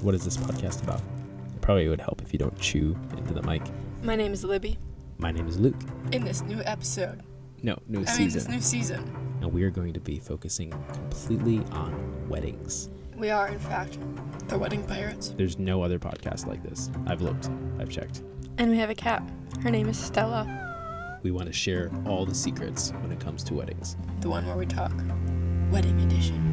What is this podcast about? It probably would help if you don't chew into the mic. My name is Libby. My name is Luke. In this new episode. This new season. And we are going to be focusing completely on weddings. We are, in fact, the Wedding Pirates. There's no other podcast like this. I've looked. I've checked. And we have a cat. Her name is Stella. We want to share all the secrets when it comes to weddings. The one where we talk. Wedding edition.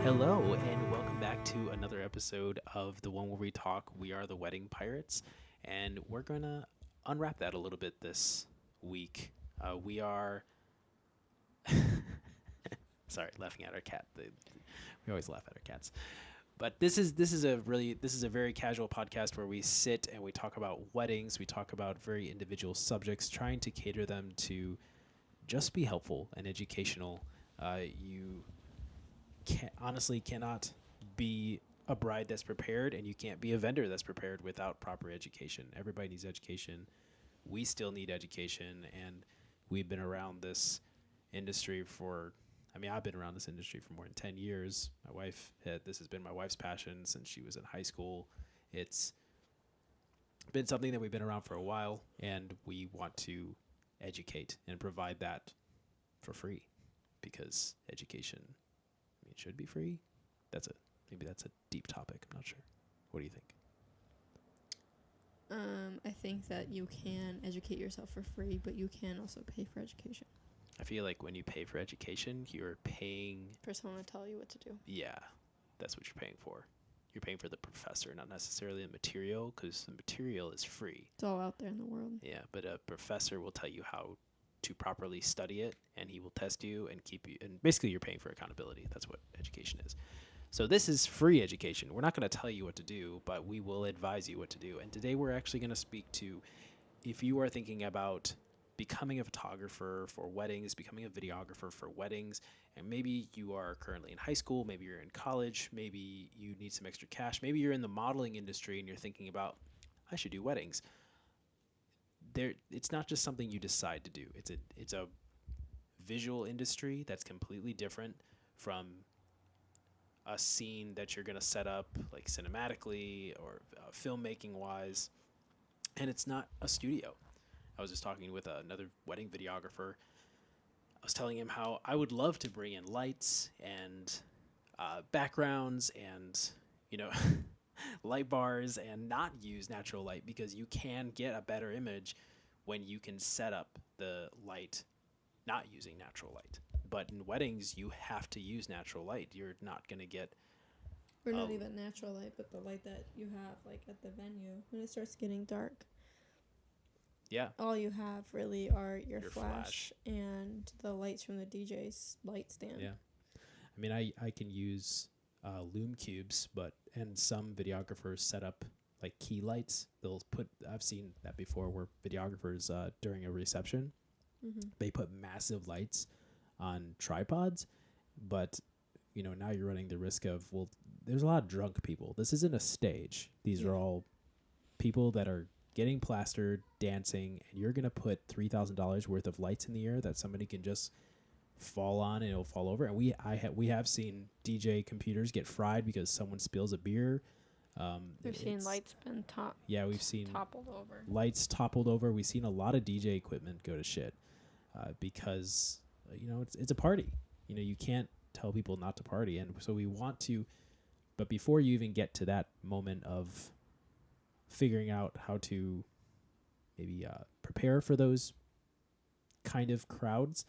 Hello, and welcome back to another episode of the one where we talk. We are the Wedding Pirates, and we're going to unwrap that a little bit this week. We are... Sorry, laughing at our cat. We always laugh at our cats. But this is a very casual podcast where we sit and we talk about weddings. We talk about very individual subjects, trying to cater them to just be helpful and educational. You honestly cannot be a bride that's prepared, and you can't be a vendor that's prepared without proper education. Everybody needs education. We still need education, and we've been around this industry I've been around this industry for more than 10 years. This has been my wife's passion since she was in high school. It's been something that we've been around for a while, and we want to educate and provide that for free because education should be free. Maybe that's a deep topic. I'm not sure. What do you think? I think that you can educate yourself for free, but you can also pay for education. I feel like when you pay for education, you're paying for someone to tell you what to do. Yeah, that's what you're paying for. You're paying for the professor, not necessarily the material, because the material is free. It's all out there in the world. Yeah, but a professor will tell you how to properly study it, and he will test you and keep you. And basically, you're paying for accountability. That's what education is. So this is free education. We're not going to tell you what to do, but we will advise you what to do. And today we're actually going to speak to if you are thinking about becoming a photographer for weddings, becoming a videographer for weddings, and maybe you are currently in high school, maybe you're in college, maybe you need some extra cash, maybe you're in the modeling industry and you're thinking about, I should do weddings. It's not just something you decide to do. It's a visual industry that's completely different from a scene that you're going to set up like cinematically or filmmaking wise, and it's not a studio. I was just talking with another wedding videographer. I was telling him how I would love to bring in lights and backgrounds and, light bars and not use natural light, because you can get a better image when you can set up the light not using natural light. But in weddings, you have to use natural light. You're not going to get... Or not even natural light, but the light that you have like at the venue when it starts getting dark. Yeah. All you have really are your flash and the lights from the DJ's light stand. Yeah. I mean, I can use lume cubes, and some videographers set up like key lights. I've seen that before where videographers during a reception, they put massive lights on tripods, but now you're running the risk of, there's a lot of drunk people. This isn't a stage. These are all people that are getting plastered, dancing, and you're going to put $3,000 worth of lights in the air that somebody can just fall on and it'll fall over. And we have seen DJ computers get fried because someone spills a beer. We've seen lights been we've seen toppled over. Lights toppled over. We've seen a lot of DJ equipment go to shit because it's a party. You can't tell people not to party, and so we want to. But before you even get to that moment of figuring out how to maybe prepare for those kind of crowds,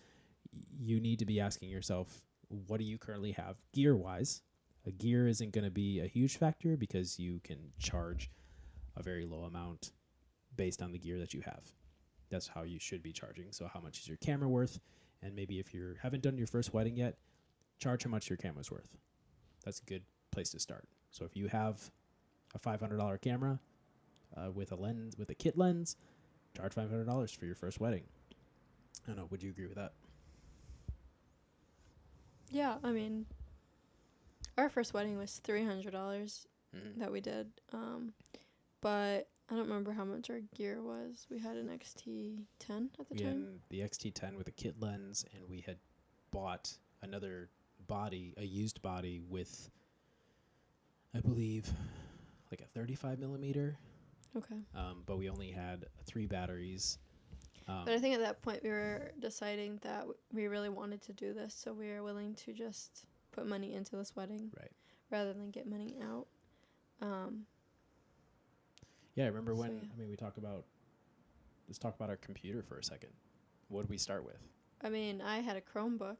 you need to be asking yourself, what do you currently have gear-wise? A gear isn't going to be a huge factor because you can charge a very low amount based on the gear that you have. That's how you should be charging. So how much is your camera worth? And maybe if you haven't done your first wedding yet, charge how much your camera's worth. That's a good place to start. So if you have a $500 camera, with a kit lens, charge $500 for your first wedding. I don't know. Would you agree with that? Yeah, I mean, our first wedding was $300 that we did. But I don't remember how much our gear was. We had an XT10 at the time. We had the XT10 with a kit lens, and we had bought another body, a used body with, I believe, like a 35 millimeter. Okay. But we only had 3 batteries. But I think at that point we were deciding that we really wanted to do this, so we were willing to just put money into this wedding, Right. rather than get money out. Yeah, I remember when. So, yeah. I mean, let's talk about our computer for a second. What did we start with? I mean, I had a Chromebook.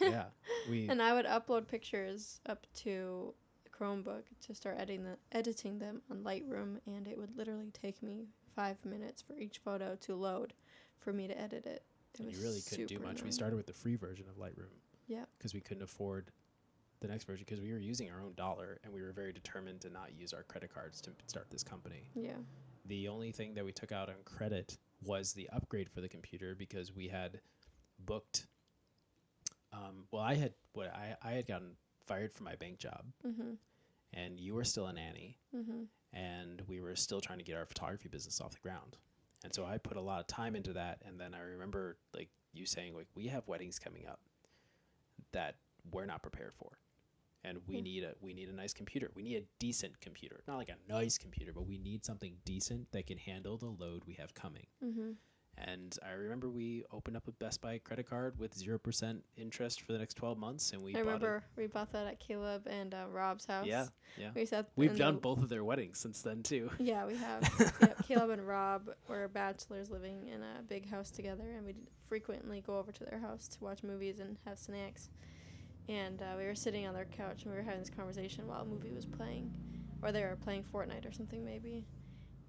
Yeah, And I would upload pictures up to the Chromebook to start editing them on Lightroom, and it would literally take me 5 minutes for each photo to load for me to edit it. And you really couldn't do much. Annoying. We started with the free version of Lightroom. Yeah. Because we couldn't afford the next version because we were using our own dollar, and we were very determined to not use our credit cards to start this company. Yeah. The only thing that we took out on credit was the upgrade for the computer because we had booked. I had gotten fired from my bank job, and you were still a nanny, and we were still trying to get our photography business off the ground. And so I put a lot of time into that. And then I remember like you saying, like, we have weddings coming up that we're not prepared for. And we need a nice computer. We need a decent computer. Not like a nice computer, but we need something decent that can handle the load we have coming. And I remember we opened up a Best Buy credit card with 0% interest for the next 12 months. And we bought that at Caleb and Rob's house. Yeah. We've done both of their weddings since then too. Yeah, we have. Yep, Caleb and Rob were bachelors living in a big house together, and we'd frequently go over to their house to watch movies and have snacks. And we were sitting on their couch, and we were having this conversation while a movie was playing. Or they were playing Fortnite or something, maybe.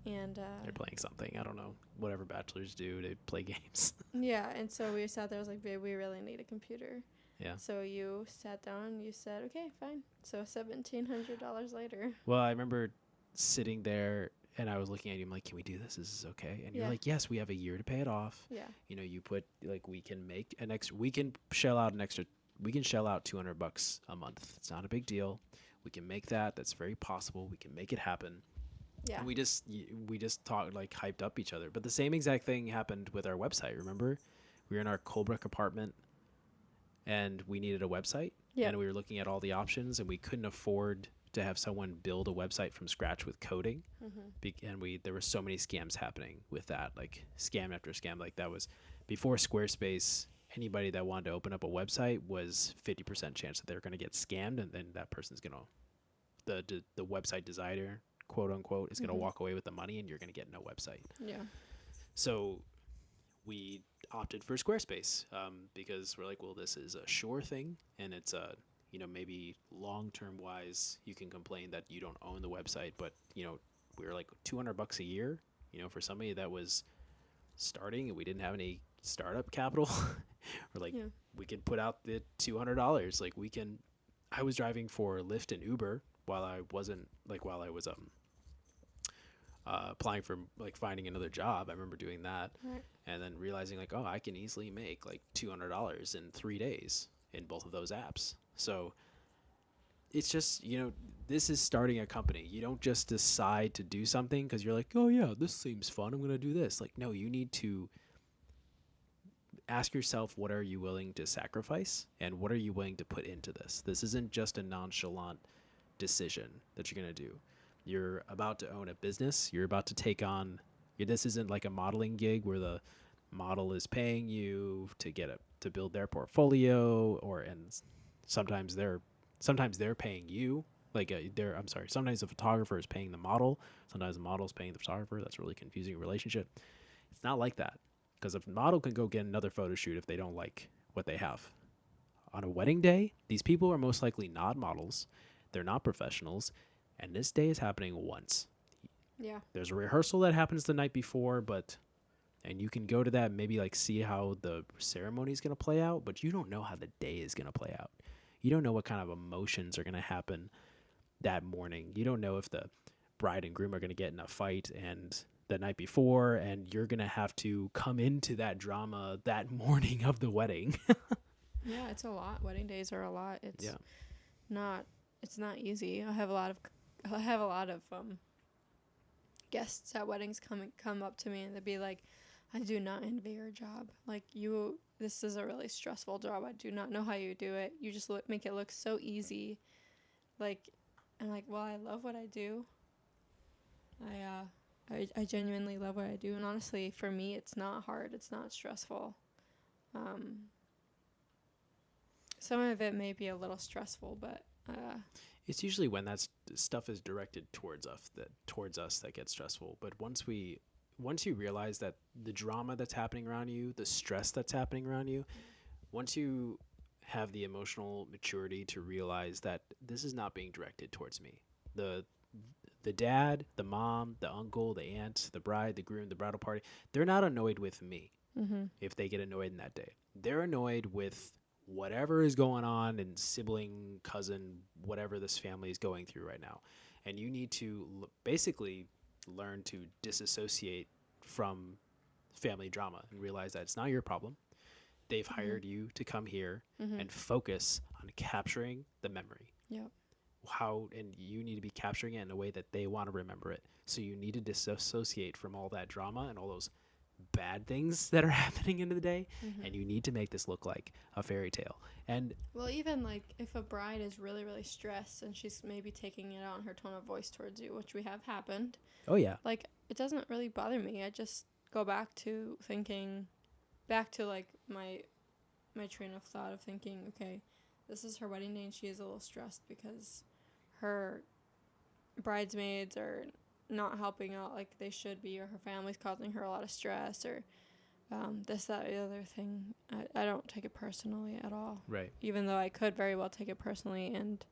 And they're playing something. I don't know. Whatever bachelors do, they play games. Yeah, and so we sat there. I was like, babe, we really need a computer. Yeah. So you sat down and you said, okay, fine. So $1,700 later. Well, I remember sitting there and I was looking at you. I'm like, can we do this? Is this okay? And you're like, yes, we have a year to pay it off. Yeah. You know, you put like we can make an extra. We can shell out $200 a month. It's not a big deal. We can make that. That's very possible. We can make it happen. Yeah. And we just talked, like, hyped up each other. But the same exact thing happened with our website. Remember, we were in our Colebrook apartment, and we needed a website. Yeah. And we were looking at all the options, and we couldn't afford to have someone build a website from scratch with coding. And there were so many scams happening with that, like scam after scam. Like that was before Squarespace. Anybody that wanted to open up a website was 50% chance that they're going to get scammed, and then that person's going to the website designer, quote unquote, is going to walk away with the money, and you're going to get no website. Yeah. So we opted for Squarespace because we're like, well, this is a sure thing, and it's a, you know, maybe long-term wise, you can complain that you don't own the website, but, you know, we were like $200 a year, you know, for somebody that was starting and we didn't have any startup capital. We're like, we could put out the $200. Like I was driving for Lyft and Uber while I was applying for like finding another job. I remember doing that. Right. And then realizing like, oh, I can easily make like $200 in 3 days in both of those apps. So it's just, you know, this is starting a company. You don't just decide to do something because you're like, oh yeah, this seems fun, I'm going to do this. Like, no, you need to ask yourself, what are you willing to sacrifice and what are you willing to put into this? This isn't just a nonchalant decision that you're going to do. You're about to own a business. You're about to take on, this isn't like a modeling gig where the model is paying you to build their portfolio, and sometimes they're paying you. Sometimes the photographer is paying the model. Sometimes the model is paying the photographer. That's a really confusing relationship. It's not like that. Because a model can go get another photo shoot if they don't like what they have. On a wedding day, these people are most likely not models. They're not professionals. And this day is happening once. Yeah. There's a rehearsal that happens the night before, and you can go to that and maybe like see how the ceremony is going to play out, but you don't know how the day is going to play out. You don't know what kind of emotions are going to happen that morning. You don't know if the bride and groom are going to get in a fight and the night before, and you're going to have to come into that drama that morning of the wedding. Yeah, it's a lot. Wedding days are a lot. It's not easy. I have a lot of guests at weddings come up to me and they'd be like, I do not envy your job. Like, you this is a really stressful job. I do not know how you do it. You just make it look so easy. Like, I'm like, well, I love what I do. I genuinely love what I do. And honestly, for me, it's not hard. It's not stressful. Some of it may be a little stressful, but it's usually when stuff is directed towards us that gets stressful. But once you realize that the drama that's happening around you, the stress that's happening around you, once you have the emotional maturity to realize that this is not being directed towards me, the dad, the mom, the uncle, the aunt, the bride, the groom, the bridal party, they're not annoyed with me if they get annoyed in that day. They're annoyed with whatever is going on and sibling, cousin, whatever this family is going through right now. And you need to basically learn to disassociate from family drama and realize that it's not your problem. They've hired you to come here and focus on capturing the memory. Yep. And you need to be capturing it in a way that they want to remember it. So you need to disassociate from all that drama and all those bad things that are happening in the day, and you need to make this look like a fairy tale. And well, even like if a bride is really, really stressed and she's maybe taking it out in her tone of voice towards you, which we have happened. Oh yeah. Like, it doesn't really bother me. I just go back to like my train of thought of thinking, okay, this is her wedding day and she is a little stressed because her bridesmaids are not helping out like they should be, or her family's causing her a lot of stress, or this, that, the other thing. I don't take it personally at all. Right. Even though I could very well take it personally and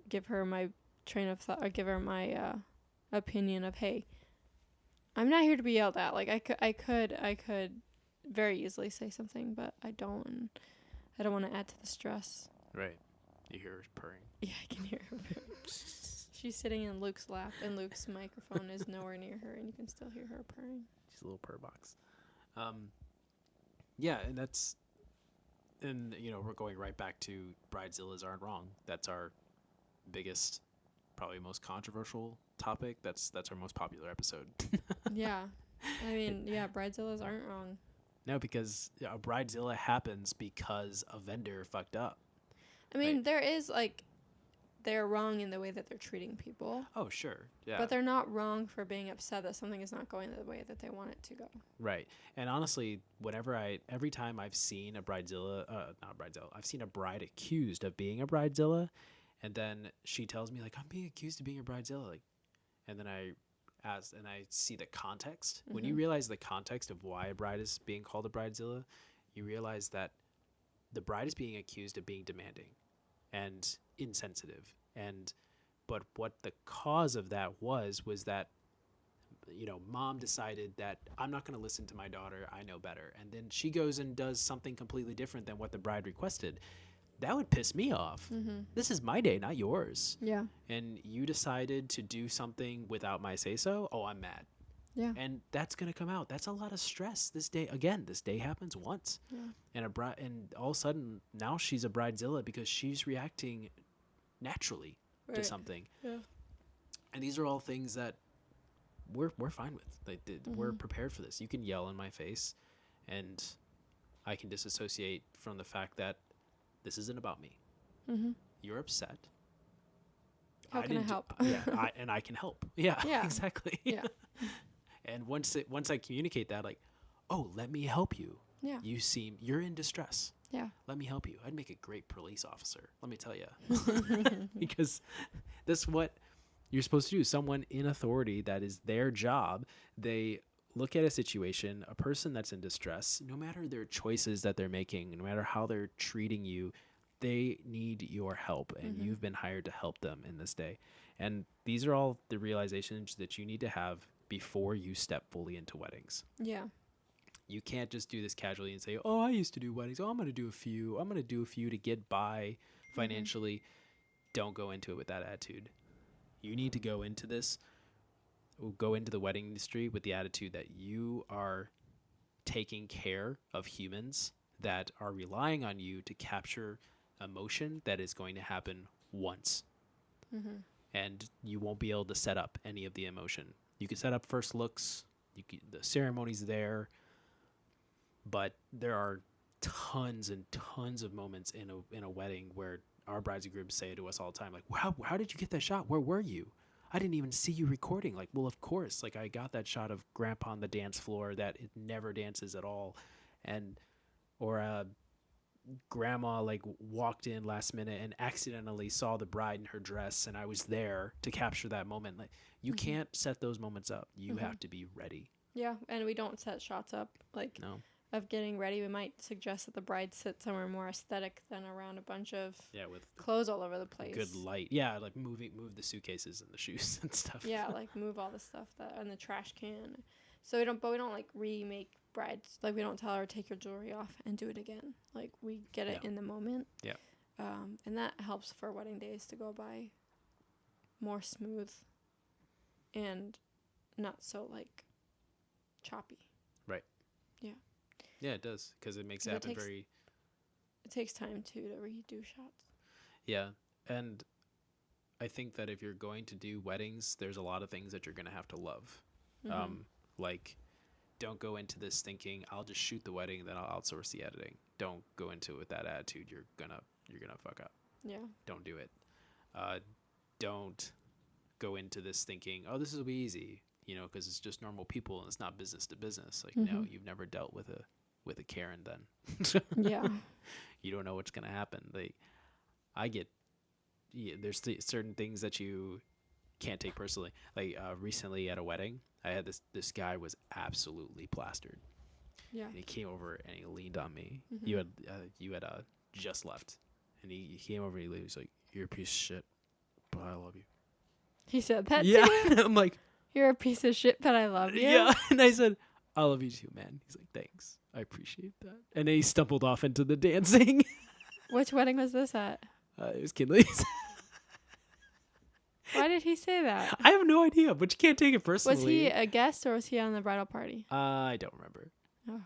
give her my train of thought, or give her my opinion of, hey, I'm not here to be yelled at. Like, I could very easily say something, but I don't. And I don't want to add to the stress. Right. You hear her purring. Yeah, I can hear her purring. She's sitting in Luke's lap, and Luke's microphone is nowhere near her, and you can still hear her purring. She's a little purr box. Yeah, and we're going right back to bridezillas aren't wrong. That's our biggest, probably most controversial topic. That's our most popular episode. Yeah. I mean, yeah, bridezillas aren't wrong. No, because a bridezilla happens because a vendor fucked up. I mean, there is, like, they're wrong in the way that they're treating people. Oh, sure. Yeah. But they're not wrong for being upset that something is not going the way that they want it to go. Right. And honestly, every time I've seen a bridezilla, not a bridezilla, I've seen a bride accused of being a bridezilla, and then she tells me, like, I'm being accused of being a bridezilla. Like, and then I see the context. When you realize the context of why a bride is being called a bridezilla, you realize that the bride is being accused of being demanding and insensitive. But what the cause of that was that, mom decided that I'm not going to listen to my daughter. I know better. And then she goes and does something completely different than what the bride requested. That would piss me off. This is my day, not yours. Yeah. And you decided to do something without my say-so. Oh, I'm mad. Yeah. And that's going to come out. That's a lot of stress. This day happens once. Yeah. And all of a sudden, now she's a bridezilla because she's reacting naturally to something. Yeah. And these are all things that we're fine with. Like, we're prepared for this. You can yell in my face, and I can disassociate from the fact that this isn't about me. You're upset. How can I help? I can help. Yeah. Yeah. Exactly. Yeah. And once I communicate that, like, oh, let me help you. Yeah. You're in distress. Yeah. Let me help you. I'd make a great police officer, let me tell you. Because that's what you're supposed to do. Someone in authority, that is their job. They look at a situation, a person that's in distress, no matter their choices that they're making, no matter how they're treating you, they need your help, and you've been hired to help them in this day. And these are all the realizations that you need to have before you step fully into weddings. Yeah. You can't just do this casually and say, oh, I used to do weddings. Oh, I'm going to do a few. I'm going to do a few to get by financially. Don't go into it with that attitude. You need to go into the wedding industry with the attitude that you are taking care of humans that are relying on you to capture emotion that is going to happen once. And you won't be able to set up any of the emotion. You can set up first looks. The ceremony's there. But there are tons and tons of moments in a wedding where our brides and grooms say to us all the time, like, how did you get that shot? Where were you? I didn't even see you recording. Like, well, of course, like I got that shot of grandpa on the dance floor that it never dances at all. And, or grandma like walked in last minute and accidentally saw the bride in her dress and I was there to capture that moment. Like, you can't set those moments up. You have to be ready. Yeah, and we don't set shots up like of getting ready. We might suggest that the bride sit somewhere more aesthetic than around a bunch of with clothes all over the place. Good light. Yeah, like move the suitcases and the shoes and stuff. Yeah, like move all the stuff that and the trash can. So we don't like remake brides. Like we don't tell her take your jewelry off and do it again. Like we get it in the moment. Yeah. And that helps for wedding days to go by more smooth and not so like choppy. Right. Yeah. Yeah, it does, because it makes it happen very. It takes time too to redo shots. Yeah, and I think that if you're going to do weddings, there's a lot of things that you're gonna have to love. Like, don't go into this thinking I'll just shoot the wedding, then I'll outsource the editing. Don't go into it with that attitude. You're gonna fuck up. Yeah. Don't do it. Don't go into this thinking, oh, this will be easy, because it's just normal people and it's not business to business. Like, no, you've never dealt with a Karen then. Yeah. You don't know what's going to happen. Like, there's certain things that you can't take personally. Like, recently at a wedding, I had this guy was absolutely plastered. Yeah. And he came over and he leaned on me. You had just left. And he came over and he was like, "You're a piece of shit, but I love you." He said that Yeah. to you? I'm like, "You're a piece of shit, but I love you." Yeah. And I said, "I love you too, man." He's like, "Thanks. I appreciate that." And then he stumbled off into the dancing. Which wedding was this at? It was Kinley's. Why did he say that? I have no idea, but you can't take it personally. Was he a guest or was he on the bridal party? I don't remember. Oh.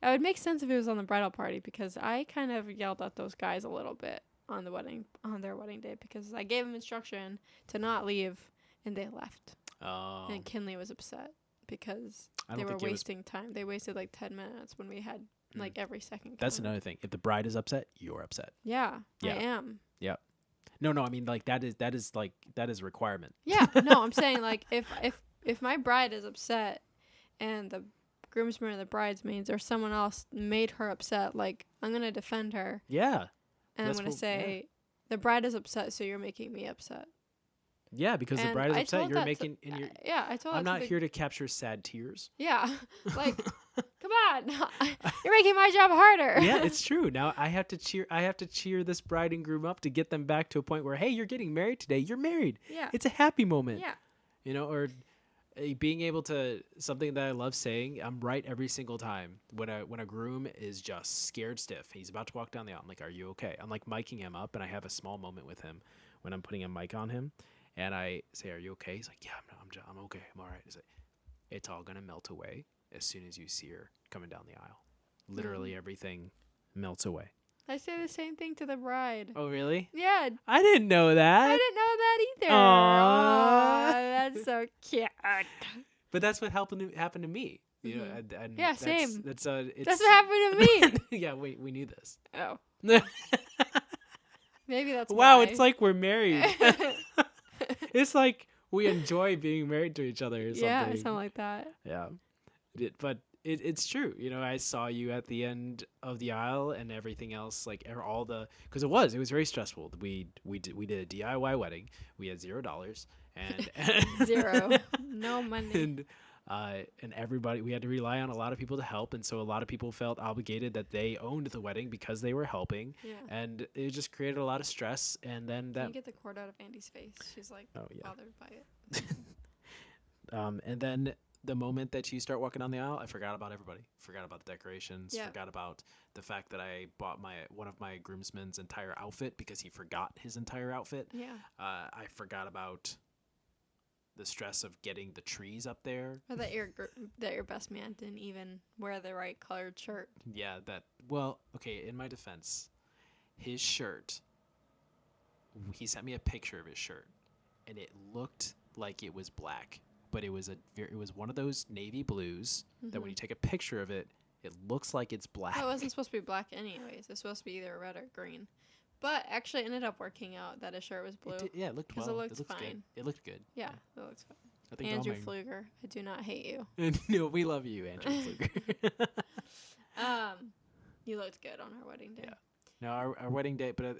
It would make sense if he was on the bridal party because I kind of yelled at those guys a little bit on their wedding day because I gave them instruction to not leave and they left. Oh. And Kinley was upset because they were wasting time. They wasted like 10 minutes when we had like every second. That's another thing. If the bride is upset, you're upset. Yeah. I am. Yeah. No, I mean like that is a requirement. Yeah. No, I'm saying like if my bride is upset and the groomsmen or the bridesmaids or someone else made her upset, like I'm gonna defend her. Yeah. And I'm gonna say the bride is upset, so you're making me upset. Yeah, because the bride is upset. You're making. I told. I'm not here to capture sad tears. Yeah, like, come on, you're making my job harder. Yeah, it's true. Now I have to cheer this bride and groom up to get them back to a point where, hey, you're getting married today. You're married. Yeah, it's a happy moment. Yeah, or being able to, something that I love saying. I'm right every single time when a groom is just scared stiff. He's about to walk down the aisle. I'm like, "Are you okay?" I'm like miking him up, and I have a small moment with him when I'm putting a mic on him. And I say, "Are you okay?" He's like, "Yeah, I'm okay. I'm all right." He's like, "It's all going to melt away as soon as you see her coming down the aisle. Literally everything melts away." I say the same thing to the bride. Oh, really? Yeah. I didn't know that. I didn't know that either. Aww. Oh, that's so cute. But that's what happened to me. You know, and yeah, same. That's what happened to me. Yeah, we knew this. Oh. Maybe that's wow, why. it's like we're married. It's like we enjoy being married to each other or something. Yeah, something like that. Yeah. But it's true. I saw you at the end of the aisle and everything else, like all the, because it was very stressful. We did a DIY wedding. We had $0 and zero, no money. And everybody, we had to rely on a lot of people to help, and so a lot of people felt obligated that they owned the wedding because they were helping. Yeah. And it just created a lot of stress. And then Can you get the cord out of Andy's face? She's like bothered by it. And then the moment that you start walking down the aisle, I forgot about everybody. Forgot about the decorations. Yeah. Forgot about the fact that I bought one of my groomsmen's entire outfit because he forgot his entire outfit. Yeah. I forgot about the stress of getting the trees up there. Or that your best man didn't even wear the right colored shirt. Yeah, okay, in my defense, his shirt, he sent me a picture of his shirt, and it looked like it was black, but it was one of those navy blues that when you take a picture of it, It looks like it's black. Well, it wasn't supposed to be black anyways. It's supposed to be either red or green. But actually it ended up working out that his shirt was blue. Yeah, it looked 'Cause well. it looks Good. fine. It looked good. Yeah, it looks fine. I think Andrew Pfluger, I do not hate you. No, we love you, Andrew Pfluger. You looked good on our wedding day. Yeah. No, our wedding day, but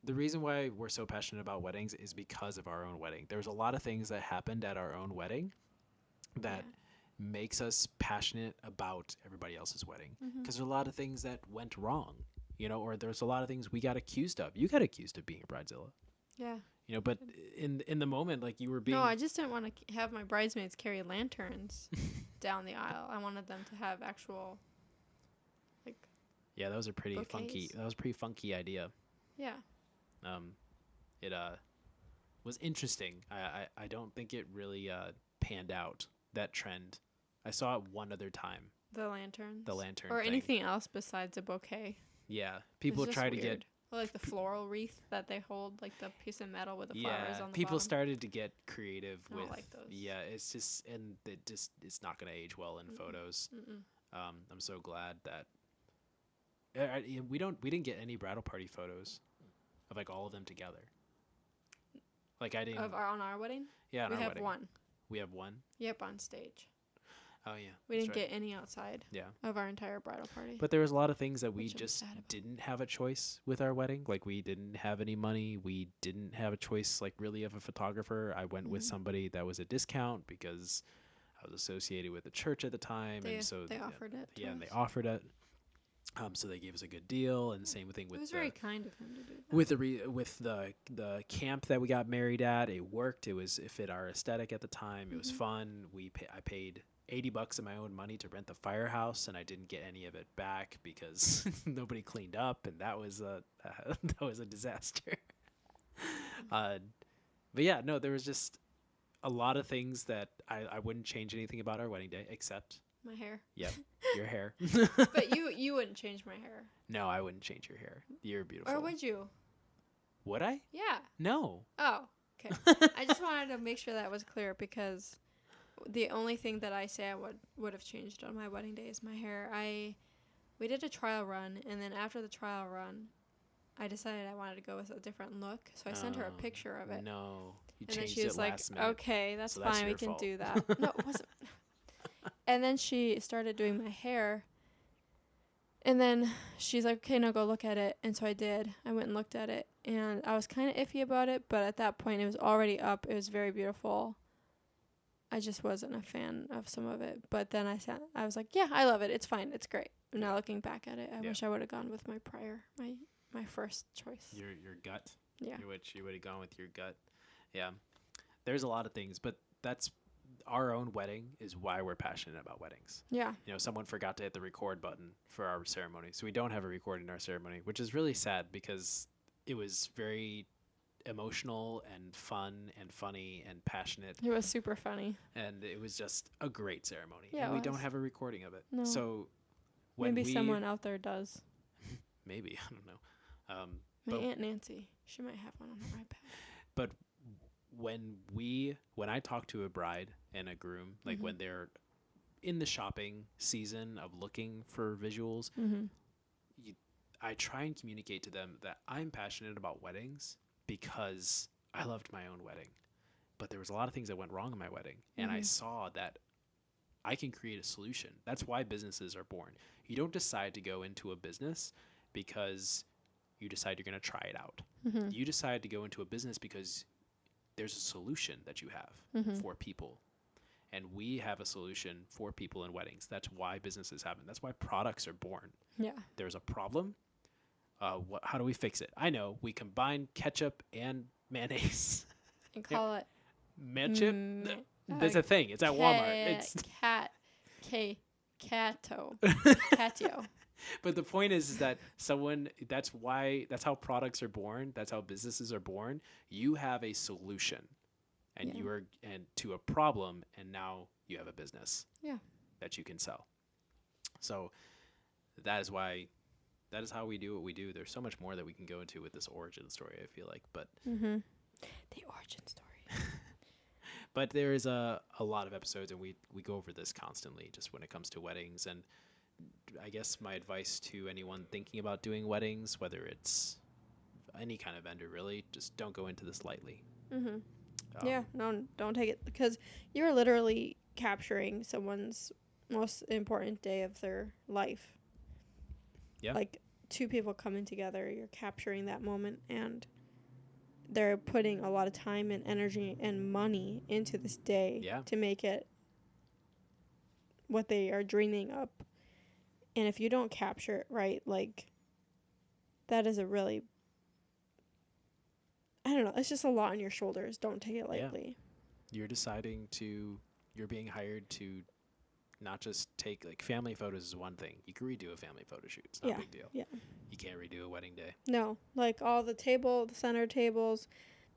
the reason why we're so passionate about weddings is because of our own wedding. There's a lot of things that happened at our own wedding that makes us passionate about everybody else's wedding. Because there's a lot of things that went wrong, or there's a lot of things we got accused of. You got accused of being a bridezilla, Yeah. but in the moment, like you were being. No, I just didn't want to have my bridesmaids carry lanterns down the aisle. I wanted them to have actual, like. Yeah, that was a pretty bouquets. funky idea. Yeah. It was interesting. I don't think it really panned out, that trend. I saw it one other time. The lanterns. The lantern Or thing. anything else besides a bouquet. Yeah, people It's just try to weird. get. Or like the floral wreath that they hold, like the piece of metal with the flowers on the people bottom. started to get creative I with. don't like those. Yeah, it's just it's not gonna age well in photos. I'm so glad that. We didn't get any bridal party photos of like all of them together. Like I didn't. On our wedding? Yeah, on We our have wedding. one. We have one. Yep, on stage. Oh yeah. We that's didn't right. get any outside Yeah. of our entire bridal party. But there was a lot of things that we Which I'm just sad about. didn't have a choice with our wedding. Like we didn't have any money. We didn't have a choice, like really, of a photographer. I went with somebody that was a discount because I was associated with the church at the time, They and so offered it. to yeah, and they us. offered it. So they gave us a good deal, and same thing with It was the, very kind of him to do that. with the camp that we got married at. It worked. It fit our aesthetic at the time. It was fun. I paid $80 of my own money to rent the firehouse, and I didn't get any of it back because nobody cleaned up, and that was a disaster. But yeah, no, there was just a lot of things that I wouldn't change anything about our wedding day except My hair. yep, your hair. But you wouldn't change my hair. No, I wouldn't change your hair. You're beautiful. Or would you? Would I? Yeah. No. Oh, okay. I just wanted to make sure that was clear because the only thing that I say I would have changed on my wedding day is my hair. We did a trial run, and then after the trial run, I decided I wanted to go with a different look. So I sent her a picture of it. No, you And then changed she was it like, last minute. okay, that's So that's fine. We your can fault. do that. No, it wasn't. And then she started doing my hair. And then she's like, okay, now go look at it. And so I did. I went and looked at it. And I was kind of iffy about it. But at that point, it was already up. It was very beautiful. I just wasn't a fan of some of it. But then I was like, yeah, I love it. It's fine. It's great. Now looking back at it, I wish I would have gone with my my first choice. Your gut. Yeah. You would have gone with your gut. Yeah. There's a lot of things, but that's our own wedding is why we're passionate about weddings. Yeah. Someone forgot to hit the record button for our ceremony. So we don't have a recording in our ceremony, which is really sad because it was very emotional and fun and funny and passionate. It was super funny. And it was just a great ceremony. Yeah, and it we don't was. have a recording of it. No. So when Maybe someone out there does. Maybe, I don't know. My But- Aunt Nancy. She might have one on her iPad. But when I talk to a bride and a groom, like when they're in the shopping season of looking for visuals, I try and communicate to them that I'm passionate about weddings because I loved my own wedding. But there was a lot of things that went wrong in my wedding, and I saw that I can create a solution. That's why businesses are born. You don't decide to go into a business because you decide you're going to try it out. You decide to go into a business because there's a solution that you have for people. And we have a solution for people in weddings. That's why businesses happen. That's why products are born. Yeah. There's a problem. How do we fix it? I know. We combine ketchup and mayonnaise. And call it Ketchup? There's a thing. It's at Walmart. It's Catio. But the point is that that's how products are born. That's how businesses are born. You have a solution and to a problem, and now you have a business that you can sell. So that is how we do what we do. There's so much more that we can go into with this origin story, I feel like, but The origin story. but there is a lot of episodes, and we go over this constantly just when it comes to weddings. And I guess my advice to anyone thinking about doing weddings, whether it's any kind of vendor, really, just don't go into this lightly. Mhm. Yeah, no, don't take it, because you're literally capturing someone's most important day of their life. Yeah. Like, two people coming together, you're capturing that moment, and they're putting a lot of time and energy and money into this day to make it what they are dreaming up. And if you don't capture it right, like, that is a really, I don't know, it's just a lot on your shoulders. Don't take it lightly. You're you're being hired to not just take, like, family photos is one thing. You can redo a family photo shoot. It's not a big deal. Yeah. You can't redo a wedding day. No, like all the center tables,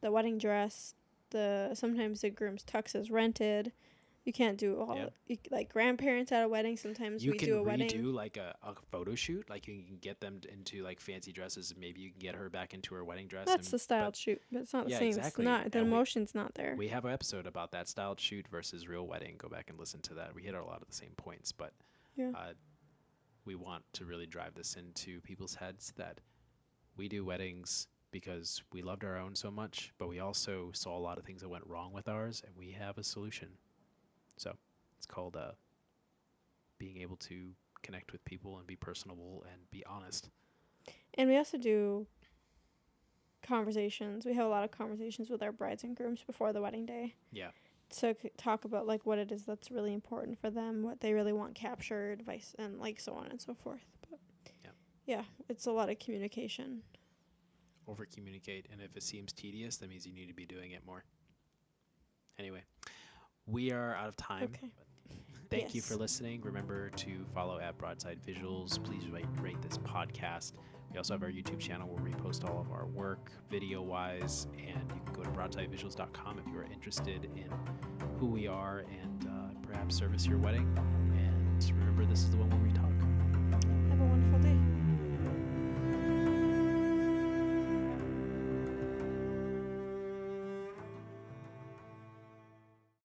the wedding dress, sometimes the groom's tux is rented. You can't do all like grandparents at a wedding. Sometimes we do a wedding. You can redo like a photo shoot. Like, you can get them into like fancy dresses. Maybe you can get her back into her wedding dress. That's the styled shoot, but it's not the same. Exactly. It's not, the emotion's not there. We have an episode about that styled shoot versus real wedding. Go back and listen to that. We hit a lot of the same points, but we want to really drive this into people's heads that we do weddings because we loved our own so much, but we also saw a lot of things that went wrong with ours, and we have a solution. So it's called being able to connect with people and be personable and be honest. And we also do conversations. We have a lot of conversations with our brides and grooms before the wedding day. Yeah. So talk about like what it is that's really important for them, what they really want captured, advice, and like so on and so forth. But yeah, it's a lot of communication. Over communicate, and if it seems tedious, that means you need to be doing it more. Anyway, we are out of time. Okay. Thank you for listening. Remember to follow at Broadside Visuals. Please rate this podcast. We also have our YouTube channel where we post all of our work video-wise, and you can go to broadsidevisuals.com if you are interested in who we are and perhaps service your wedding. And remember, this is the one